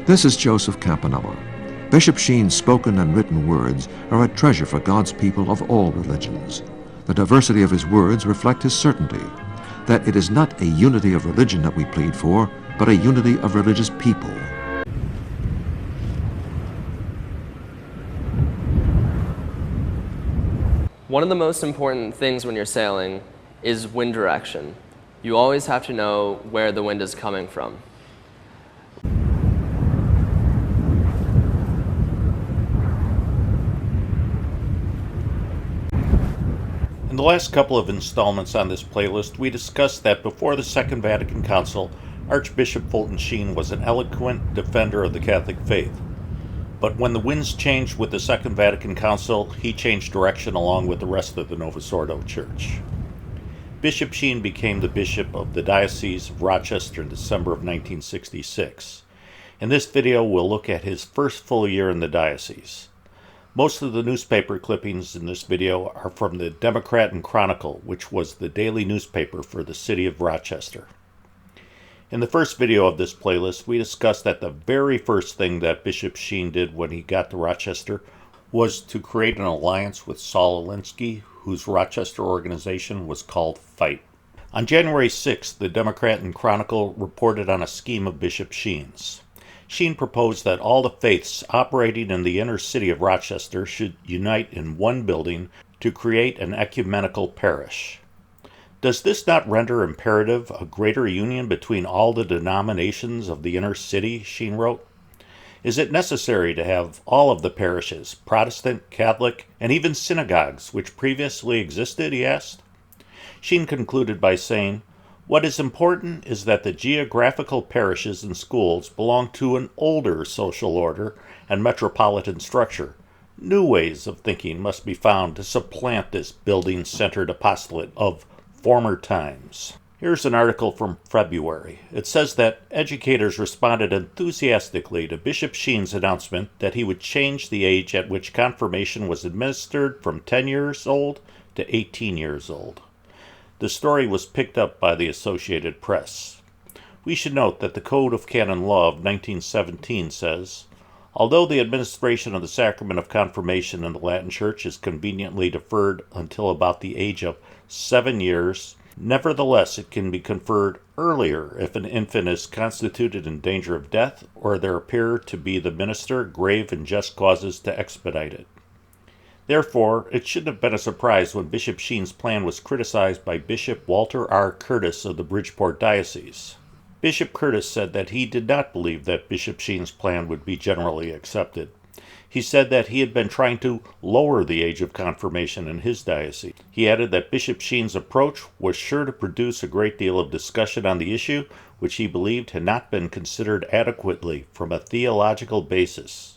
This is Joseph Campanella. Bishop Sheen's spoken and written words are a treasure for God's people of all religions. The diversity of his words reflect his certainty that it is not a unity of religion that we plead for, but a unity of religious people. One of the most important things when you're sailing is wind direction. You always have to know where the wind is coming from. In the last couple of installments on this playlist, we discussed that before the Second Vatican Council, Archbishop Fulton Sheen was an eloquent defender of the Catholic faith. But when the winds changed with the Second Vatican Council, he changed direction along with the rest of the Novus Ordo Church. Bishop Sheen became the bishop of the Diocese of Rochester in December of 1966. In this video, we'll look at his first full year in the diocese. Most of the newspaper clippings in this video are from the Democrat and Chronicle, which was the daily newspaper for the city of Rochester. In the first video of this playlist, we discussed that the very first thing that Bishop Sheen did when he got to Rochester was to create an alliance with Saul Alinsky, whose Rochester organization was called Fight. On January 6th, the Democrat and Chronicle reported on a scheme of Bishop Sheen's. Sheen proposed that all the faiths operating in the inner city of Rochester should unite in one building to create an ecumenical parish. Does this not render imperative a greater union between all the denominations of the inner city, Sheen wrote? Is it necessary to have all of the parishes, Protestant, Catholic, and even synagogues, which previously existed, he asked? Sheen concluded by saying, "What is important is that the geographical parishes and schools belong to an older social order and metropolitan structure. New ways of thinking must be found to supplant this building-centered apostolate of former times." Here's an article from February. It says that educators responded enthusiastically to Bishop Sheen's announcement that he would change the age at which confirmation was administered from 10 years old to 18 years old. The story was picked up by the Associated Press. We should note that the Code of Canon Law of 1917 says, although the administration of the sacrament of confirmation in the Latin Church is conveniently deferred until about the age of 7 years, nevertheless it can be conferred earlier if an infant is constituted in danger of death or there appear to be the minister grave and just causes to expedite it. Therefore, it shouldn't have been a surprise when Bishop Sheen's plan was criticized by Bishop Walter R. Curtis of the Bridgeport Diocese. Bishop Curtis said that he did not believe that Bishop Sheen's plan would be generally accepted. He said that he had been trying to lower the age of confirmation in his diocese. He added that Bishop Sheen's approach was sure to produce a great deal of discussion on the issue, which he believed had not been considered adequately from a theological basis.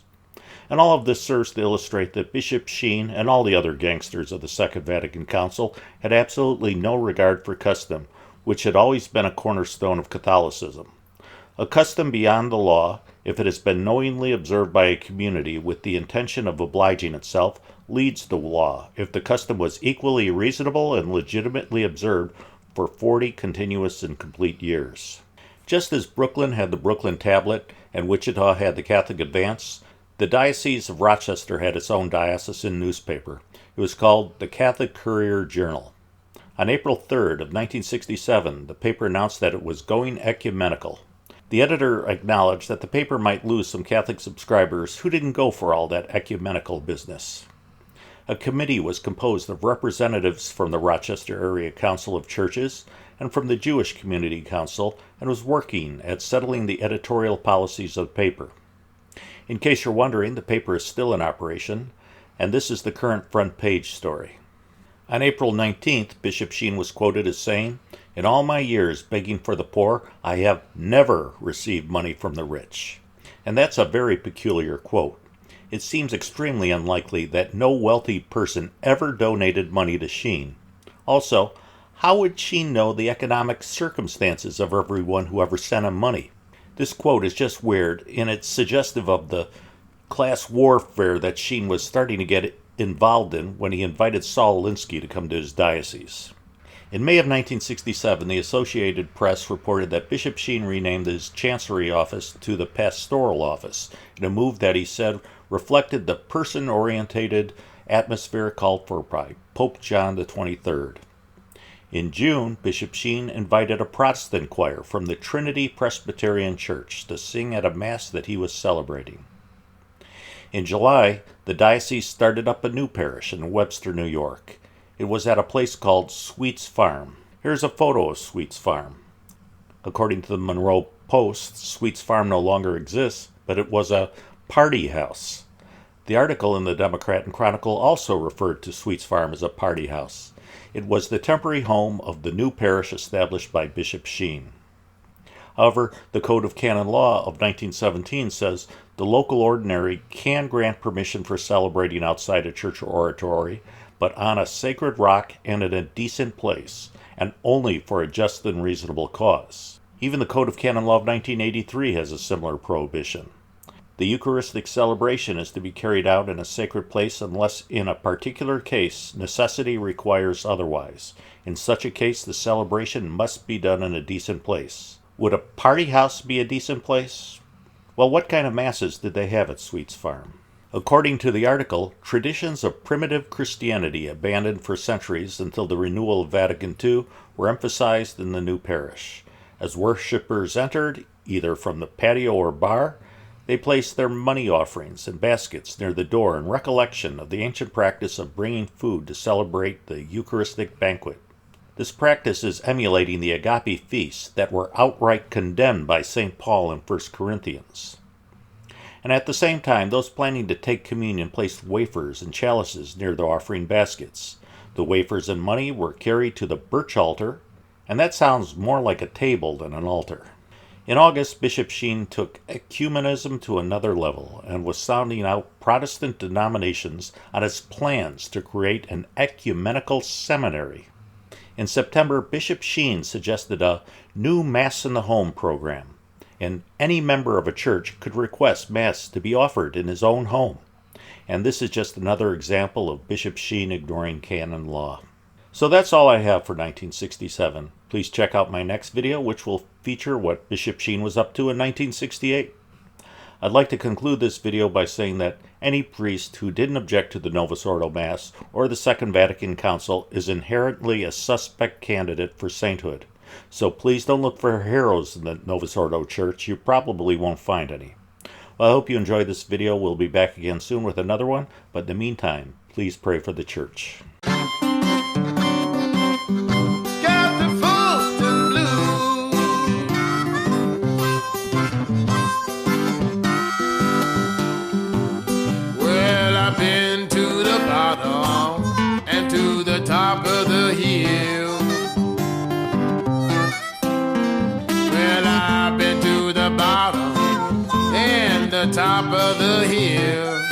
And all of this serves to illustrate that Bishop Sheen and all the other gangsters of the Second Vatican Council had absolutely no regard for custom, which had always been a cornerstone of Catholicism. A custom beyond the law, if it has been knowingly observed by a community with the intention of obliging itself, leads to law if the custom was equally reasonable and legitimately observed for 40 continuous and complete years. Just as Brooklyn had the Brooklyn Tablet and Wichita had the Catholic Advance, the Diocese of Rochester had its own diocesan newspaper. It was called the Catholic Courier-Journal. On April 3rd of 1967, the paper announced that it was going ecumenical. The editor acknowledged that the paper might lose some Catholic subscribers who didn't go for all that ecumenical business. A committee was composed of representatives from the Rochester Area Council of Churches and from the Jewish Community Council and was working at settling the editorial policies of the paper. In case you're wondering, the paper is still in operation, and this is the current front page story. On April 19th, Bishop Sheen was quoted as saying, "In all my years begging for the poor, I have never received money from the rich." And that's a very peculiar quote. It seems extremely unlikely that no wealthy person ever donated money to Sheen. Also, how would Sheen know the economic circumstances of everyone who ever sent him money? This quote is just weird, and it's suggestive of the class warfare that Sheen was starting to get involved in when he invited Saul Alinsky to come to his diocese. In May of 1967, the Associated Press reported that Bishop Sheen renamed his Chancery office to the Pastoral Office, in a move that he said reflected the person-orientated atmosphere called for by Pope John XXIII. In June, Bishop Sheen invited a Protestant choir from the Trinity Presbyterian Church to sing at a Mass that he was celebrating. In July, the diocese started up a new parish in Webster, New York. It was at a place called Sweet's Farm. Here's a photo of Sweet's Farm. According to the Monroe Post, Sweet's Farm no longer exists, but it was a party house. The article in the Democrat and Chronicle also referred to Sweet's Farm as a party house. It was the temporary home of the new parish established by Bishop Sheen. However, the Code of Canon Law of 1917 says the local ordinary can grant permission for celebrating outside a church or oratory, but on a sacred rock and in a decent place, and only for a just and reasonable cause. Even the Code of Canon Law of 1983 has a similar prohibition. The Eucharistic celebration is to be carried out in a sacred place unless in a particular case necessity requires otherwise. In such a case, the celebration must be done in a decent place. Would a party house be a decent place? Well, what kind of masses did they have at Sweet's Farm? According to the article, traditions of primitive Christianity abandoned for centuries until the renewal of Vatican II were emphasized in the new parish. As worshippers entered, either from the patio or bar, they placed their money offerings in baskets near the door in recollection of the ancient practice of bringing food to celebrate the Eucharistic banquet. This practice is emulating the agape feasts that were outright condemned by St. Paul in 1 Corinthians. And at the same time, those planning to take communion placed wafers and chalices near the offering baskets. The wafers and money were carried to the birch altar, and that sounds more like a table than an altar. In August, Bishop Sheen took ecumenism to another level and was sounding out Protestant denominations on his plans to create an ecumenical seminary. In September, Bishop Sheen suggested a new Mass in the Home program, and any member of a church could request Mass to be offered in his own home. And this is just another example of Bishop Sheen ignoring canon law. So that's all I have for 1967. Please check out my next video, which will feature what Bishop Sheen was up to in 1968. I'd like to conclude this video by saying that any priest who didn't object to the Novus Ordo Mass or the Second Vatican Council is inherently a suspect candidate for sainthood. So please don't look for heroes in the Novus Ordo Church. You probably won't find any. Well, I hope you enjoyed this video. We'll be back again soon with another one. But in the meantime, please pray for the church. Top of the hill. Well, I've been to the bottom and the top of the hill.